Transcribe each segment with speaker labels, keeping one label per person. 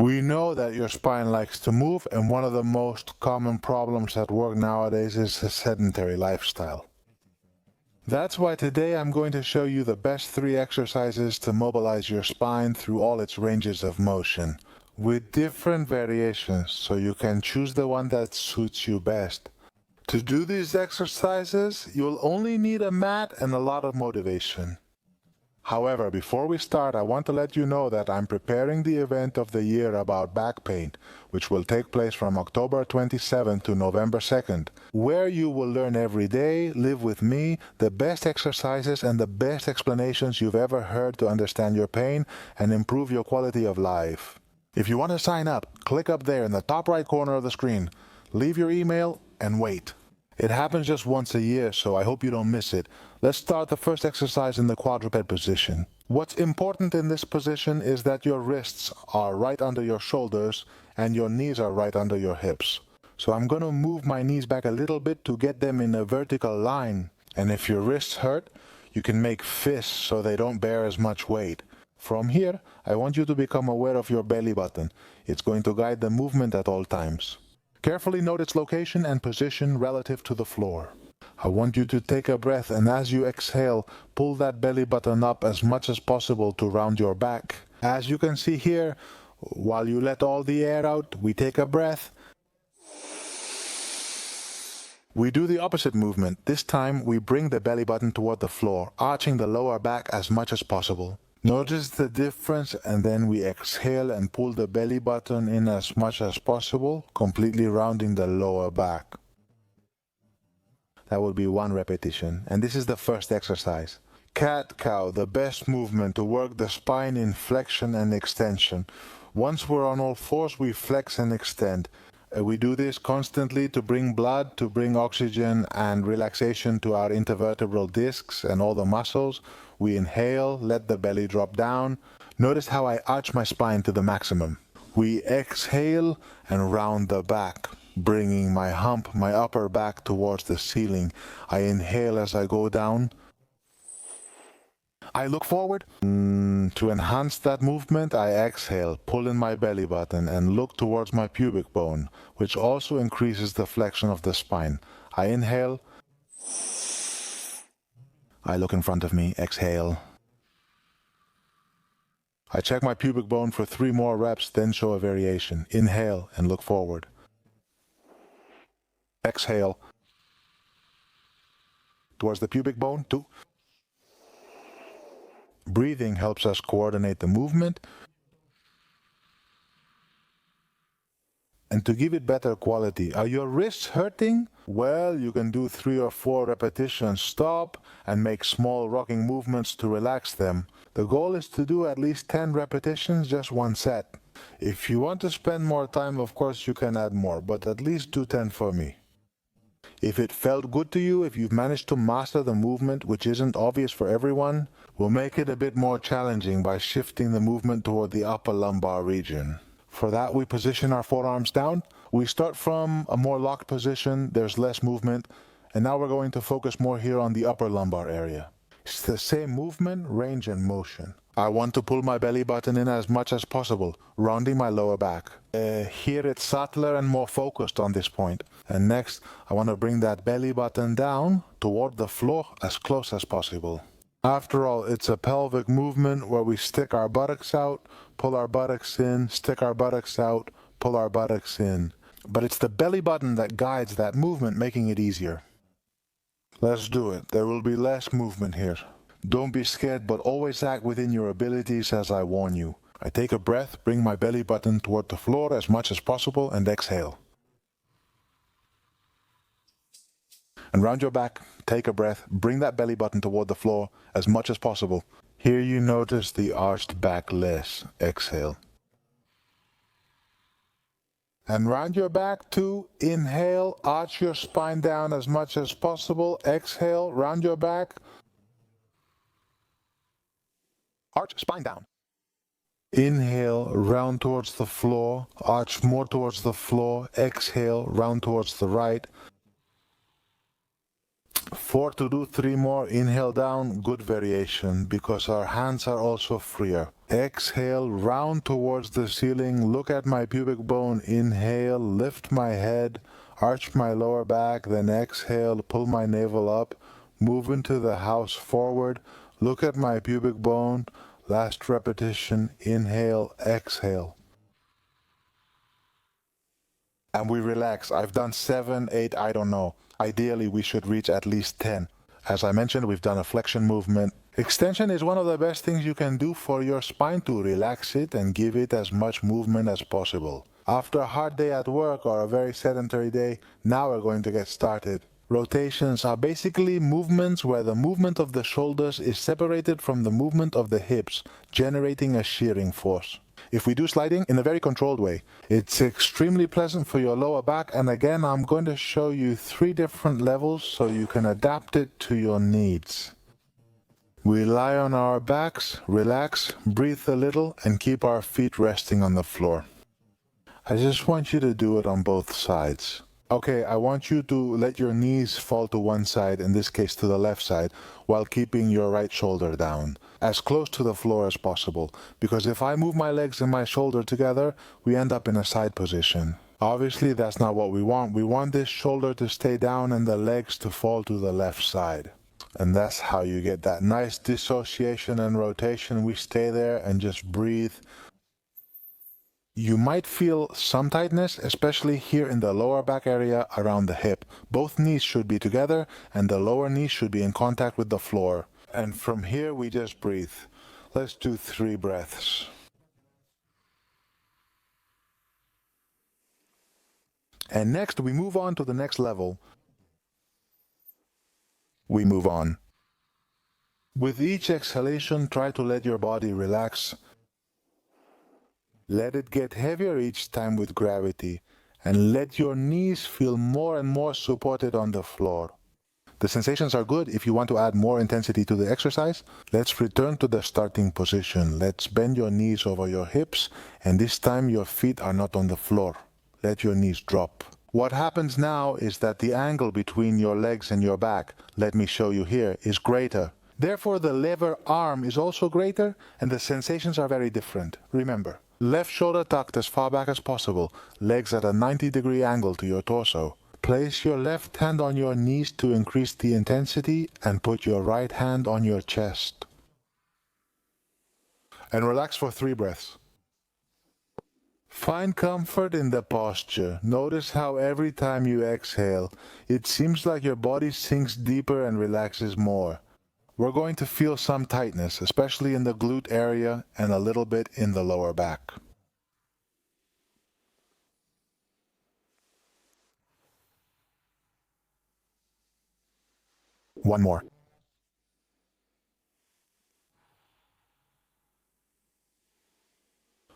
Speaker 1: We know that your spine likes to move, and one of the most common problems at work nowadays is a sedentary lifestyle. That's why today I'm going to show you the best 3 exercises to mobilize your spine through all its ranges of motion, with different variations, so you can choose the one that suits you best. To do these exercises, you'll only need a mat and a lot of motivation. However, before we start, I want to let you know that I'm preparing the event of the year about back pain, which will take place from October 27th to November 2nd, where you will learn every day, live with me, the best exercises and the best explanations you've ever heard to understand your pain and improve your quality of life. If you want to sign up, click up there in the top right corner of the screen, leave your email, and wait. It happens just once a year, so I hope you don't miss it. Let's start the first exercise in the quadruped position. What's important in this position is that your wrists are right under your shoulders and your knees are right under your hips. So I'm going to move my knees back a little bit to get them in a vertical line. And if your wrists hurt, you can make fists so they don't bear as much weight. From here, I want you to become aware of your belly button. It's going to guide the movement at all times. Carefully note its location and position relative to the floor. I want you to take a breath, and as you exhale, pull that belly button up as much as possible to round your back. As you can see here, while you let all the air out, we take a breath. We do the opposite movement. This time, we bring the belly button toward the floor, arching the lower back as much as possible. Notice the difference, and then we exhale and pull the belly button in as much as possible, completely rounding the lower back. That will be 1 repetition, and this is the first exercise. Cat-cow, the best movement to work the spine in flexion and extension. Once we're on all fours, we flex and extend. We do this constantly to bring blood, to bring oxygen and relaxation to our intervertebral discs and all the muscles. We inhale, let the belly drop down. Notice how I arch my spine to the maximum. We exhale and round the back, bringing my hump, my upper back towards the ceiling. I inhale as I go down. I look forward. To enhance that movement, I exhale, pull in my belly button and look towards my pubic bone, which also increases the flexion of the spine. I inhale. I look in front of me, exhale. I check my pubic bone for 3 more reps, then show a variation. Inhale and look forward. Exhale. Towards the pubic bone, 2. Breathing helps us coordinate the movement. And to give it better quality, are your wrists hurting? Well, you can do 3 or 4 repetitions, stop, and make small rocking movements to relax them. The goal is to do at least 10 repetitions, just 1 set. If you want to spend more time, of course you can add more, but at least do 10 for me. If it felt good to you, if you've managed to master the movement, which isn't obvious for everyone, we'll make it a bit more challenging by shifting the movement toward the upper lumbar region. For that, we position our forearms down. We start from a more locked position, there's less movement, and now we're going to focus more here on the upper lumbar area. It's the same movement, range, and motion. I want to pull my belly button in as much as possible, rounding my lower back. Here it's subtler and more focused on this point. And next, I want to bring that belly button down toward the floor as close as possible. After all, it's a pelvic movement where we stick our buttocks out, pull our buttocks in, stick our buttocks out, pull our buttocks in. But it's the belly button that guides that movement, making it easier. Let's do it. There will be less movement here. Don't be scared, but always act within your abilities as I warn you. I take a breath, bring my belly button toward the floor as much as possible, and exhale. And round your back, take a breath, bring that belly button toward the floor as much as possible. Here you notice the arched back less. Exhale. And round your back, 2. Inhale, arch your spine down as much as possible. Exhale, round your back. Arch spine down. Inhale, round towards the floor, arch more towards the floor. Exhale, round towards the right. 4 to do, 3 more. Inhale down, good variation because our hands are also freer. Exhale, round towards the ceiling, look at my pubic bone. Inhale, lift my head, arch my lower back, then exhale, pull my navel up, move into the house forward, look at my pubic bone. Last repetition, inhale, exhale. And we relax. I've done 7, 8, I don't know. Ideally, we should reach at least 10. As I mentioned, we've done a flexion movement. Extension is one of the best things you can do for your spine to relax it and give it as much movement as possible. After a hard day at work or a very sedentary day, now we're going to get started. Rotations are basically movements where the movement of the shoulders is separated from the movement of the hips, generating a shearing force. If we do sliding in a very controlled way, it's extremely pleasant for your lower back, and again I'm going to show you 3 different levels so you can adapt it to your needs. We lie on our backs, relax, breathe a little, and keep our feet resting on the floor. I just want you to do it on both sides. Okay, I want you to let your knees fall to one side, in this case to the left side, while keeping your right shoulder down, as close to the floor as possible, because if I move my legs and my shoulder together, we end up in a side position. Obviously, that's not what we want. We want this shoulder to stay down and the legs to fall to the left side. And that's how you get that nice dissociation and rotation. We stay there and just breathe. You might feel some tightness, especially here in the lower back area around the hip. Both knees should be together and the lower knee should be in contact with the floor. And from here we just breathe. Let's do 3 breaths. And next we move on to the next level. We move on. With each exhalation, try to let your body relax. Let it get heavier each time with gravity, and let your knees feel more and more supported on the floor. The sensations are good. If you want to add more intensity to the exercise, let's return to the starting position. Let's bend your knees over your hips, and this time your feet are not on the floor. Let your knees drop. What happens now is that the angle between your legs and your back, let me show you here, is greater. Therefore, the lever arm is also greater, and the sensations are very different. Remember, left shoulder tucked as far back as possible, legs at a 90-degree angle to your torso. Place your left hand on your knees to increase the intensity and put your right hand on your chest. And relax for 3 breaths. Find comfort in the posture. Notice how every time you exhale, it seems like your body sinks deeper and relaxes more. We're going to feel some tightness, especially in the glute area and a little bit in the lower back. One more.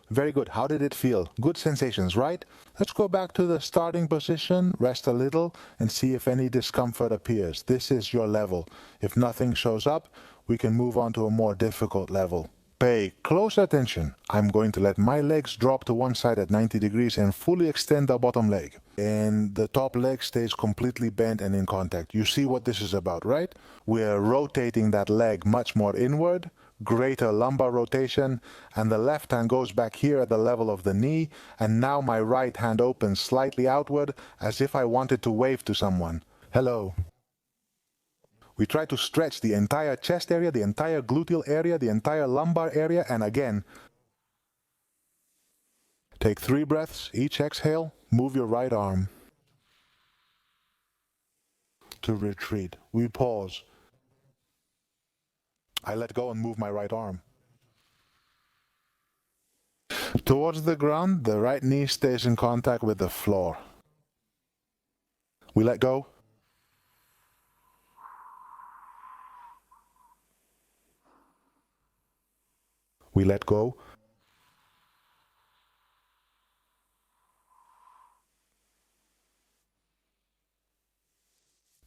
Speaker 1: Very good. How did it feel? Good sensations, right? Let's go back to the starting position, rest a little, and see if any discomfort appears. This is your level. If nothing shows up, we can move on to a more difficult level. Pay close attention. I'm going to let my legs drop to one side at 90 degrees and fully extend the bottom leg. And the top leg stays completely bent and in contact. You see what this is about, right? We're rotating that leg much more inward, greater lumbar rotation, and the left hand goes back here at the level of the knee, and now my right hand opens slightly outward as if I wanted to wave to someone. Hello. We try to stretch the entire chest area, the entire gluteal area, the entire lumbar area, and again, take 3 breaths, each exhale, move your right arm to retreat. We pause. I let go and move my right arm. Towards the ground, the right knee stays in contact with the floor. We let go. We let go.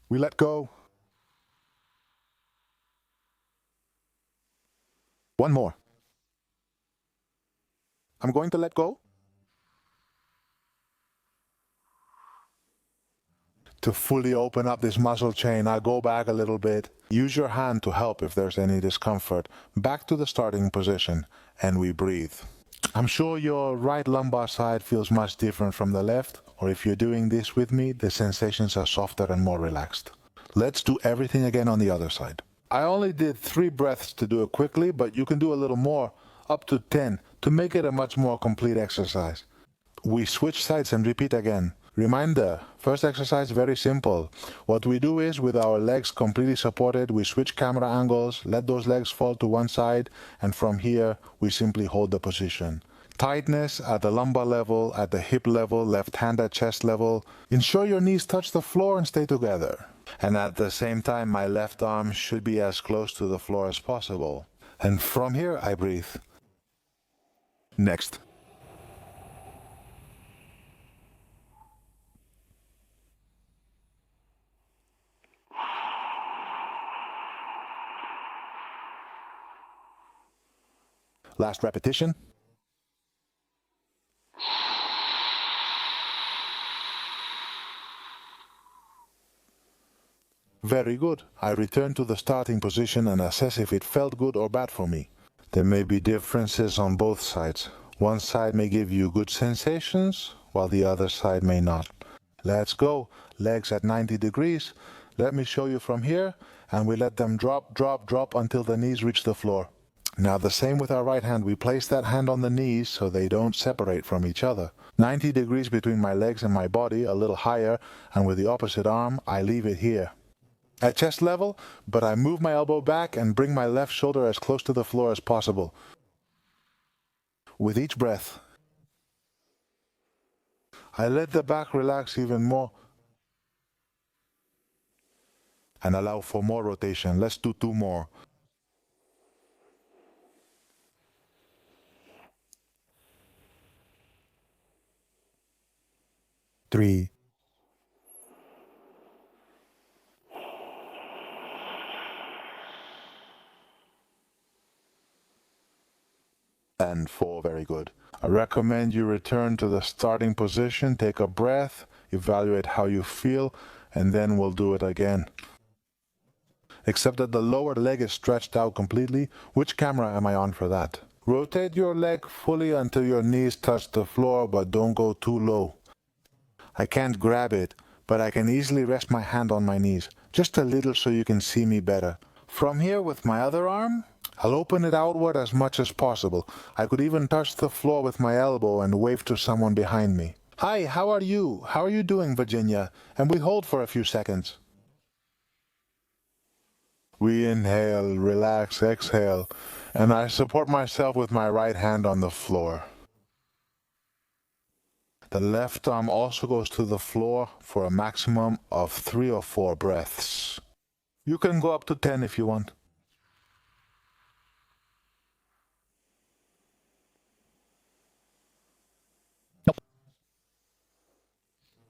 Speaker 1: We let go. One more. I'm going to let go. To fully open up this muscle chain, I go back a little bit. Use your hand to help if there's any discomfort. Back to the starting position, and we breathe. I'm sure your right lumbar side feels much different from the left, or if you're doing this with me, the sensations are softer and more relaxed. Let's do everything again on the other side. I only did 3 breaths to do it quickly, but you can do a little more, up to 10, to make it a much more complete exercise. We switch sides and repeat again. Reminder, first exercise very simple. What we do is, with our legs completely supported, we switch camera angles, let those legs fall to one side, and from here we simply hold the position. Tightness at the lumbar level, at the hip level, left hand at chest level. Ensure your knees touch the floor and stay together. And at the same time, my left arm should be as close to the floor as possible. And from here I breathe. Next. Last repetition. Very good. I return to the starting position and assess if it felt good or bad for me. There may be differences on both sides. One side may give you good sensations, while the other side may not. Let's go. Legs at 90 degrees. Let me show you from here, and we let them drop, drop, drop until the knees reach the floor. Now the same with our right hand. We place that hand on the knees so they don't separate from each other. 90 degrees between my legs and my body, a little higher, and with the opposite arm, I leave it here. At chest level, but I move my elbow back and bring my left shoulder as close to the floor as possible. With each breath, I let the back relax even more and allow for more rotation. Let's do 2 more. 3. And 4, very good. I recommend you return to the starting position, take a breath, evaluate how you feel, and then we'll do it again. Except that the lower leg is stretched out completely. Which camera am I on for that? Rotate your leg fully until your knees touch the floor, but don't go too low. I can't grab it, but I can easily rest my hand on my knees, just a little so you can see me better. From here, with my other arm, I'll open it outward as much as possible. I could even touch the floor with my elbow and wave to someone behind me. Hi, how are you? How are you doing, Virginia? And we hold for a few seconds. We inhale, relax, exhale, and I support myself with my right hand on the floor. The left arm also goes to the floor for a maximum of 3 or 4 breaths. You can go up to 10 if you want.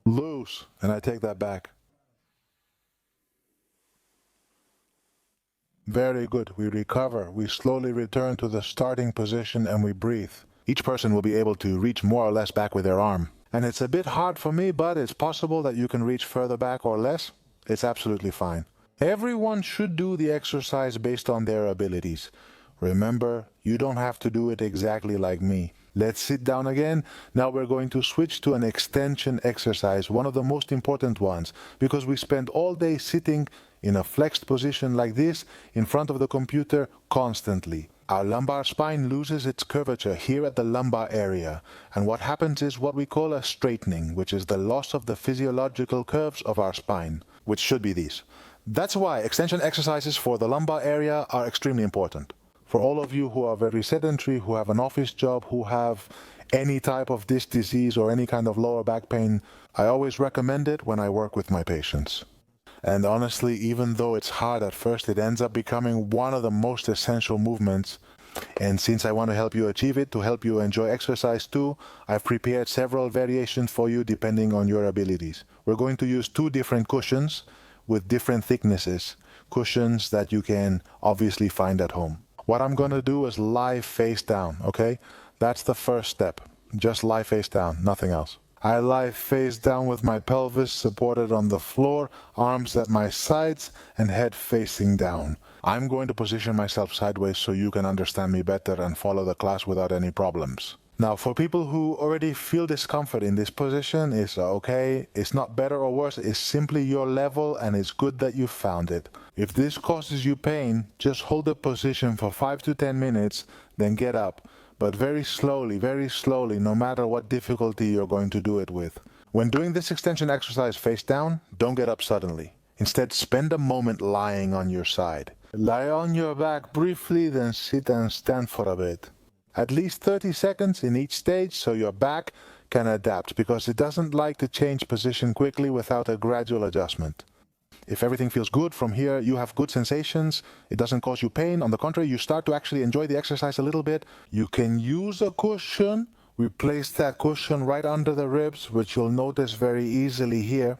Speaker 1: Loose, and I take that back. Very good. We recover. We slowly return to the starting position and we breathe. Each person will be able to reach more or less back with their arm. And it's a bit hard for me, but it's possible that you can reach further back or less. It's absolutely fine. Everyone should do the exercise based on their abilities. Remember, you don't have to do it exactly like me. Let's sit down again. Now we're going to switch to an extension exercise, one of the most important ones, because we spend all day sitting in a flexed position like this in front of the computer constantly. Our lumbar spine loses its curvature here at the lumbar area, and what happens is what we call a straightening, which is the loss of the physiological curves of our spine, which should be these. That's why extension exercises for the lumbar area are extremely important. For all of you who are very sedentary, who have an office job, who have any type of disc disease or any kind of lower back pain, I always recommend it when I work with my patients. And honestly, even though it's hard at first, it ends up becoming one of the most essential movements. And since I want to help you achieve it, to help you enjoy exercise too, I've prepared several variations for you depending on your abilities. We're going to use 2 different cushions with different thicknesses, cushions that you can obviously find at home. What I'm going to do is lie face down, okay? That's the first step. Just lie face down, nothing else. I lie face down with my pelvis supported on the floor, arms at my sides, and head facing down. I'm going to position myself sideways so you can understand me better and follow the class without any problems. Now, for people who already feel discomfort in this position, it's okay. It's not better or worse. It's simply your level, and it's good that you found it. If this causes you pain, just hold the position for 5 to 10 minutes, then get up. But very slowly, no matter what difficulty you're going to do it with. When doing this extension exercise face down, don't get up suddenly. Instead, spend a moment lying on your side. Lie on your back briefly, then sit and stand for a bit. At least 30 seconds in each stage so your back can adapt, because it doesn't like to change position quickly without a gradual adjustment. If everything feels good from here, you have good sensations, it doesn't cause you pain. On the contrary, you start to actually enjoy the exercise a little bit. You can use a cushion. We place that cushion right under the ribs, which you'll notice very easily here.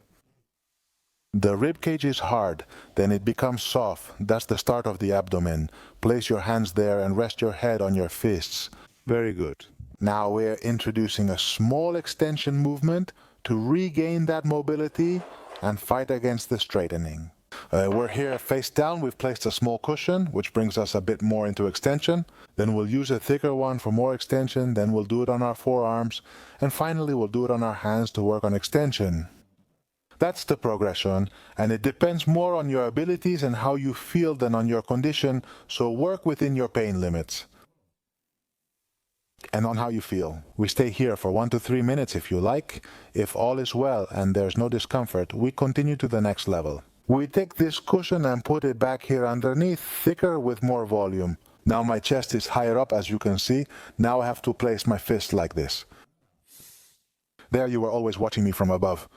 Speaker 1: The rib cage is hard, then it becomes soft. That's the start of the abdomen. Place your hands there and rest your head on your fists. Very good. Now we're introducing a small extension movement to regain that mobility and fight against the straightening. We're here face down. We've placed a small cushion, which brings us a bit more into extension. Then we'll use a thicker one for more extension. Then we'll do it on our forearms. And finally, we'll do it on our hands to work on extension. That's the progression, and it depends more on your abilities and how you feel than on your condition, so work within your pain limits. And on how you feel. We stay here for 1 to 3 minutes if you like. If all is well and there's no discomfort, we continue to the next level. We take this cushion and put it back here underneath, thicker with more volume. Now my chest is higher up, as you can see. Now I have to place my fist like this. There you were always watching me from above.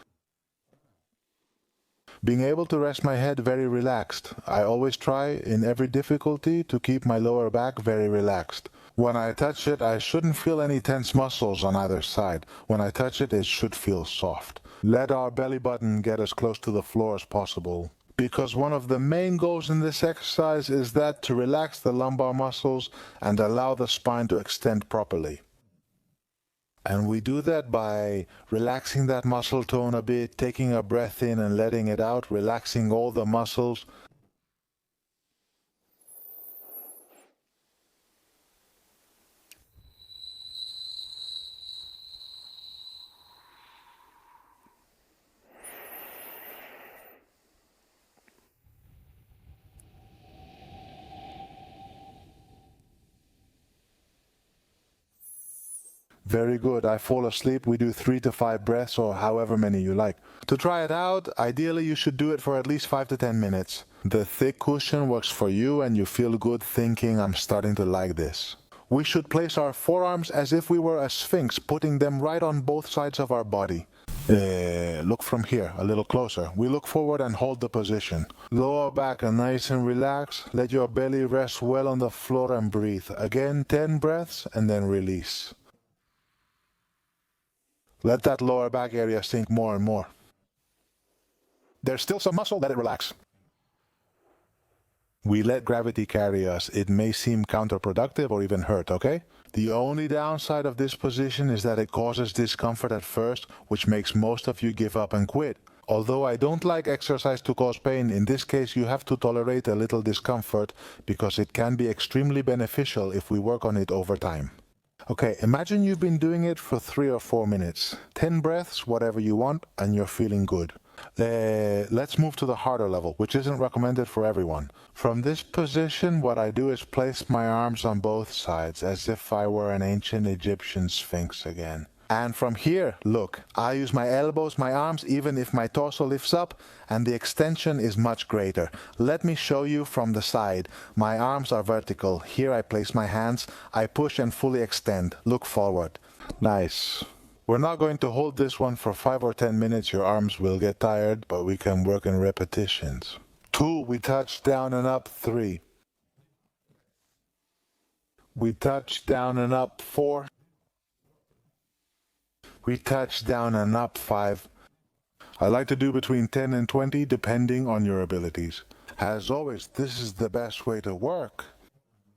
Speaker 1: Being able to rest my head very relaxed. I always try in every difficulty to keep my lower back very relaxed. When I touch it, I shouldn't feel any tense muscles on either side. When I touch it, it should feel soft. Let our belly button get as close to the floor as possible. Because one of the main goals in this exercise is that to relax the lumbar muscles and allow the spine to extend properly. And we do that by relaxing that muscle tone a bit, taking a breath in and letting it out, relaxing all the muscles. Very good. I fall asleep. We do 3 to 5 breaths or however many you like. To try it out, ideally you should do it for at least 5 to 10 minutes. The thick cushion works for you and you feel good thinking, I'm starting to like this. We should place our forearms as if we were a sphinx, putting them right on both sides of our body. Look from here, a little closer. We look forward and hold the position. Lower back and nice and relaxed. Let your belly rest well on the floor and breathe. Again, 10 breaths and then release. Let that lower back area sink more and more. There's still some muscle, let it relax. We let gravity carry us. It may seem counterproductive or even hurt, okay? The only downside of this position is that it causes discomfort at first, which makes most of you give up and quit. Although I don't like exercise to cause pain, in this case you have to tolerate a little discomfort because it can be extremely beneficial if we work on it over time. Okay, imagine you've been doing it for 3 or 4 minutes. 10 breaths, whatever you want, and you're feeling good. Let's move to the harder level, which isn't recommended for everyone. From this position, what I do is place my arms on both sides, as if I were an ancient Egyptian sphinx again. And from here, look, I use my elbows, my arms, even if my torso lifts up, and the extension is much greater. Let me show you from the side. My arms are vertical. Here I place my hands. I push and fully extend. Look forward. Nice. We're not going to hold this one for 5 or 10 minutes. Your arms will get tired, but we can work in repetitions. 2, we touch down and up. 3. We touch down and up. 4. We touch down and up. 5. I like to do between 10 and 20 depending on your abilities. As always, this is the best way to work.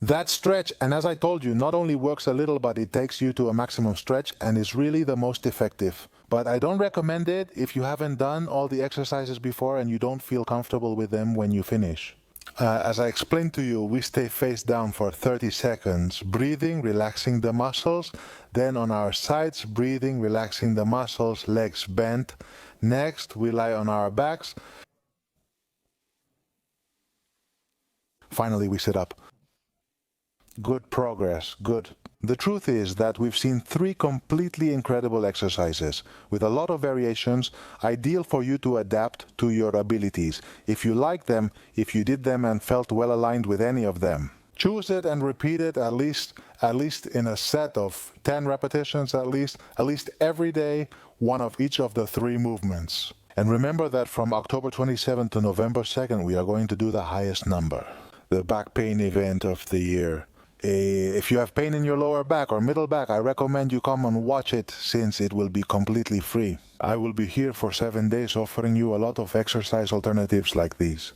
Speaker 1: That stretch, and as I told you, not only works a little, but it takes you to a maximum stretch and is really the most effective. But I don't recommend it if you haven't done all the exercises before and you don't feel comfortable with them when you finish. As I explained to you, we stay face down for 30 seconds, breathing, relaxing the muscles. Then on our sides, breathing, relaxing the muscles, legs bent. Next, we lie on our backs. Finally, we sit up. Good progress, good. The truth is that we've seen 3 completely incredible exercises, with a lot of variations, ideal for you to adapt to your abilities, if you like them, if you did them and felt well aligned with any of them. Choose it and repeat it at least in a set of 10 repetitions at least every day, one of each of the 3 movements. And remember that from October 27th to November 2nd, we are going to do the highest number, the back pain event of the year. If you have pain in your lower back or middle back, I recommend you come and watch it since it will be completely free. I will be here for 7 days offering you a lot of exercise alternatives like these.